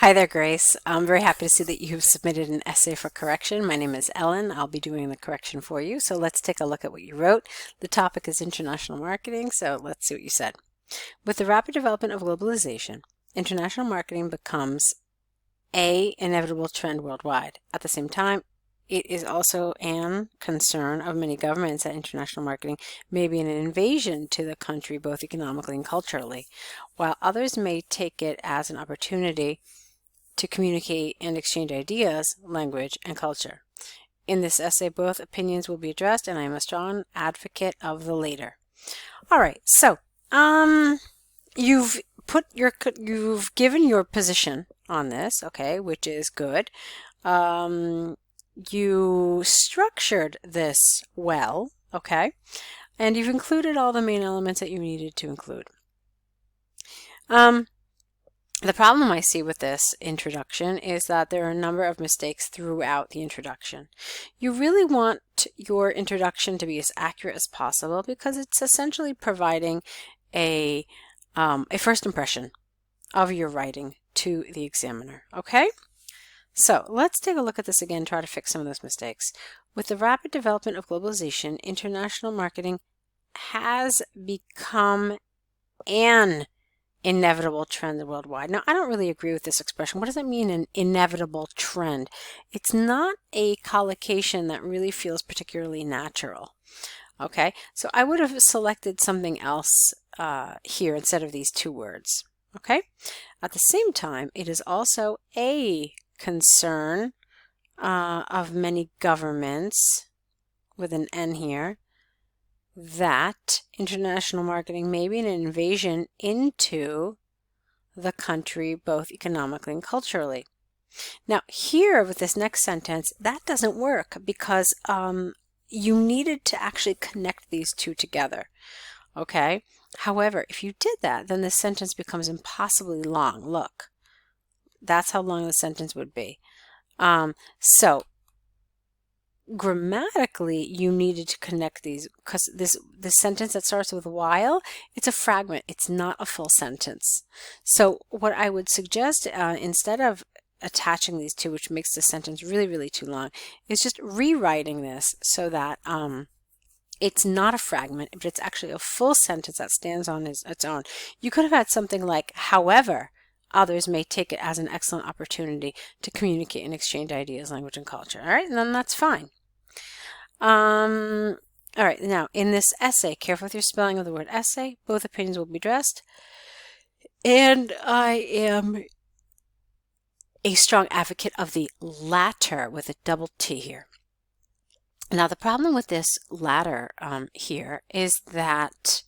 Hi there, Grace. I'm very happy to see that you've submitted an essay for correction. My name is Ellen. I'll be doing the correction for you. So let's take a look at what you wrote. The topic is international marketing, so let's see what you said. With the rapid development of globalization, international marketing becomes an inevitable trend worldwide. At the same time, it is also an concern of many governments that international marketing may be an invasion to the country both economically and culturally, while others may take it as an opportunity to communicate and exchange ideas, language, and culture. In this essay, both opinions will be addressed, and I am a strong advocate of the latter. All right, so you've given your position on this, okay, which is good. You structured this well, okay, and you've included all the main elements that you needed to include. The problem I see with this introduction is that there are a number of mistakes throughout the introduction. You really want your introduction to be as accurate as possible because it's essentially providing a first impression of your writing to the examiner, okay? So let's take a look at this again, try to fix some of those mistakes. With the rapid development of globalization, international marketing has become an inevitable trend worldwide. Now, I don't really agree with this expression. What does it mean, an inevitable trend? It's not a collocation that really feels particularly natural. Okay, so I would have selected something else here instead of these two words. Okay, at the same time, it is also a concern of many governments, with an N here, that international marketing may be an invasion into the country both economically and culturally. Now here with this next sentence, that doesn't work because you needed to actually connect these two together. Okay? However, if you did that, then the sentence becomes impossibly long. Look, that's how long the sentence would be. So grammatically, you needed to connect these because this sentence that starts with while, it's a fragment. It's not a full sentence. So what I would suggest instead of attaching these two, which makes the sentence really, really too long, is just rewriting this so that it's not a fragment, but it's actually a full sentence that stands on its own. You could have had something like, however, others may take it as an excellent opportunity to communicate and exchange ideas, language, and culture. All right, and then that's fine. All right, now in this essay, careful with your spelling of the word essay. Both opinions will be addressed. And I am a strong advocate of the latter with a double T here. Now the problem with this latter here is that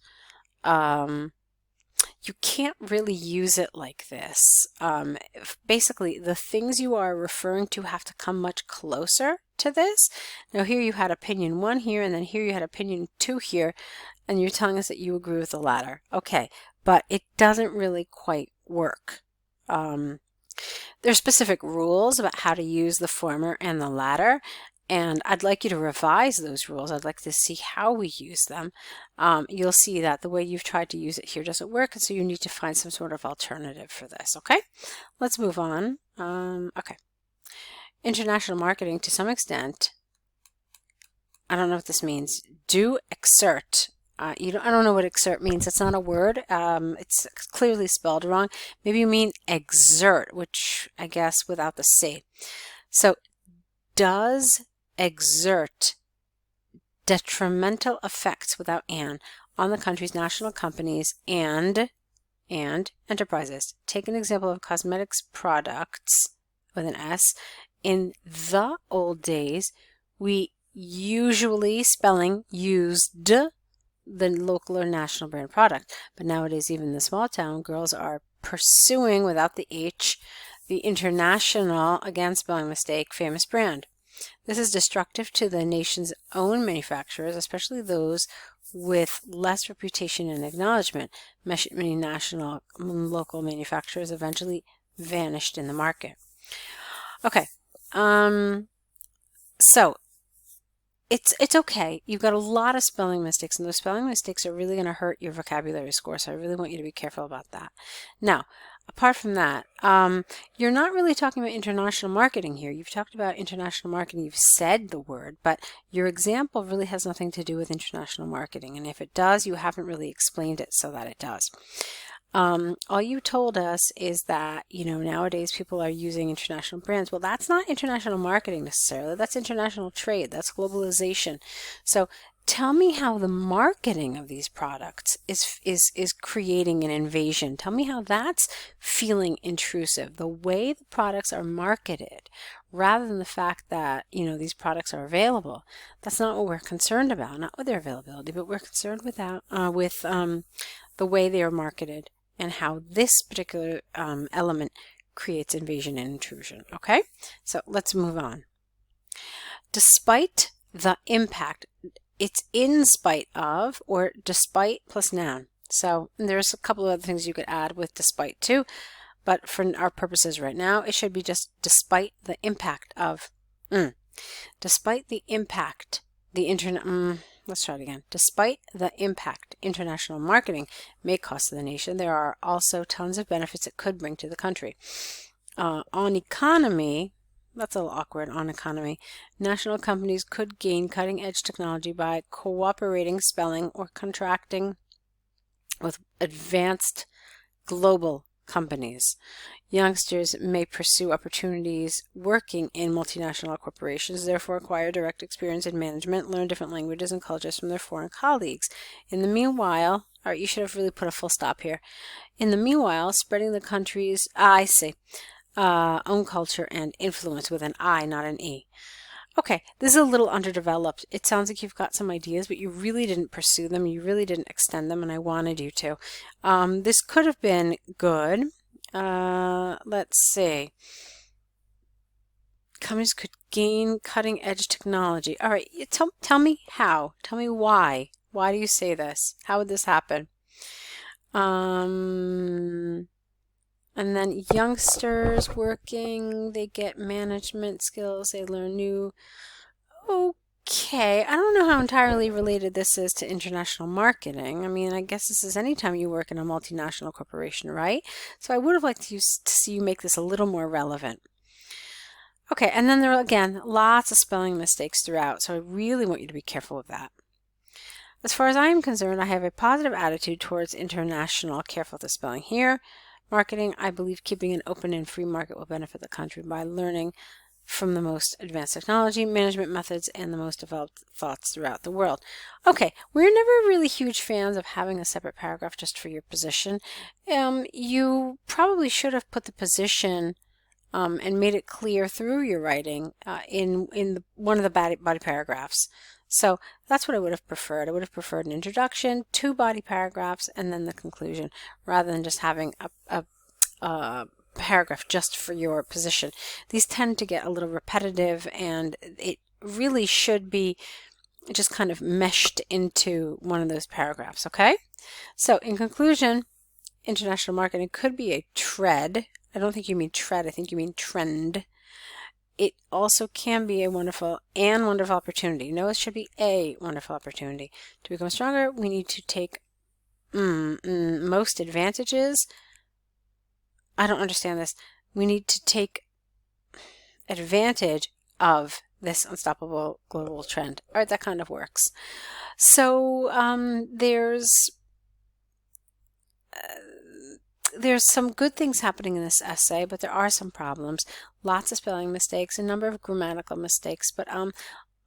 you can't really use it like this. Basically, the things you are referring to have to come much closer to this. Now here you had opinion 1 here, and then here you had opinion 2 here, and you're telling us that you agree with the latter. Okay, but it doesn't really quite work. There's specific rules about how to use the former and the latter, and I'd like you to revise those rules. I'd like to see how we use them. You'll see that the way you've tried to use it here doesn't work, and so you need to find some sort of alternative for this, okay? Let's move on. Okay. International marketing, to some extent, I don't know what this means. Do exert. I don't know what exert means. It's not a word. It's clearly spelled wrong. Maybe you mean exert, which I guess without the C. So, does exert detrimental effects without an on the country's national companies and enterprises. Take an example of cosmetics products with an S. In the old days, we usually used the local or national brand product, but nowadays even in the small town, girls are pursuing without the H the international, again spelling mistake, famous brand. This is destructive to the nation's own manufacturers, especially those with less reputation and acknowledgement. Many national and local manufacturers eventually vanished in the market. Okay, so it's okay. You've got a lot of spelling mistakes, and those spelling mistakes are really going to hurt your vocabulary score, so I really want you to be careful about that. Now, apart from that, you're not really talking about international marketing here. You've talked about international marketing. You've said the word, but your example really has nothing to do with international marketing. And if it does, you haven't really explained it so that it does. All you told us is that, nowadays people are using international brands. Well, that's not international marketing necessarily. That's international trade. That's globalization. So tell me how the marketing of these products is creating an invasion. Tell me how that's feeling intrusive. The way the products are marketed, rather than the fact that, these products are available. That's not what we're concerned about, not with their availability, but we're concerned with the way they are marketed and how this particular element creates invasion and intrusion. Okay, so let's move on. Despite the impact, it's in spite of, or despite plus noun. So there's a couple of other things you could add with despite too, but for our purposes right now, it should be just despite the impact of. Despite the impact, let's try it again. Despite the impact international marketing may cost to the nation, there are also tons of benefits it could bring to the country. On economy, that's a little awkward, on economy, national companies could gain cutting-edge technology by cooperating, spelling, or contracting with advanced global companies. Youngsters may pursue opportunities working in multinational corporations, therefore acquire direct experience in management, learn different languages and cultures from their foreign colleagues. In the meanwhile, all right, you should have really put a full stop here. In the meanwhile, spreading the country's, own culture and influence with an I, not an E. Okay, this is a little underdeveloped. It sounds like you've got some ideas, but you really didn't pursue them. You really didn't extend them, and I wanted you to. This could have been good. Let's see. Companies could gain cutting-edge technology. All right, tell me how. Tell me why. Why do you say this? How would this happen? And then youngsters working, they get management skills, they learn new. Okay, I don't know how entirely related this is to international marketing. I mean, I guess this is anytime you work in a multinational corporation, right? So I would have liked to see you make this a little more relevant. Okay, and then there are, again, lots of spelling mistakes throughout, so I really want you to be careful with that. As far as I am concerned, I have a positive attitude towards international. Careful with the spelling here. Marketing, I believe keeping an open and free market will benefit the country by learning from the most advanced technology, management methods, and the most developed thoughts throughout the world. Okay, we're never really huge fans of having a separate paragraph just for your position. You probably should have put the position and made it clear through your writing in one of the body paragraphs. So that's what I would have preferred. I would have preferred an introduction, 2 body paragraphs, and then the conclusion, rather than just having a paragraph just for your position. These tend to get a little repetitive, and it really should be just kind of meshed into one of those paragraphs, okay? So in conclusion, international marketing could be a tread. I don't think you mean tread, I think you mean trend. It also can be a wonderful opportunity. No, it should be a wonderful opportunity. To become stronger, we need to take most advantages. I don't understand this. We need to take advantage of this unstoppable global trend. All right, that kind of works. So there's some good things happening in this essay, but there are some problems. Lots of spelling mistakes, a number of grammatical mistakes, but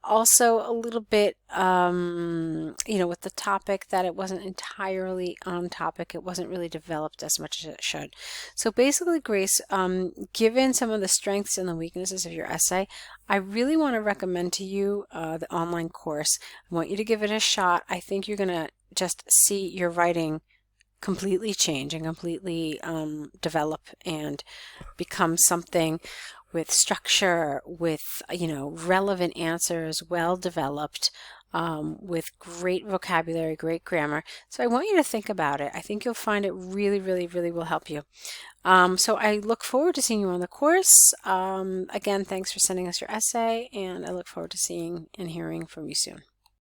also a little bit, with the topic that it wasn't entirely on topic. It wasn't really developed as much as it should. So basically, Grace, given some of the strengths and the weaknesses of your essay, I really want to recommend to you the online course. I want you to give it a shot. I think you're going to just see your writing completely change and completely develop and become something with structure, with relevant answers, well developed, with great vocabulary, great grammar. So I want you to think about it. I think you'll find it really, really, really will help you. So I look forward to seeing you on the course. Again, thanks for sending us your essay, and I look forward to seeing and hearing from you soon.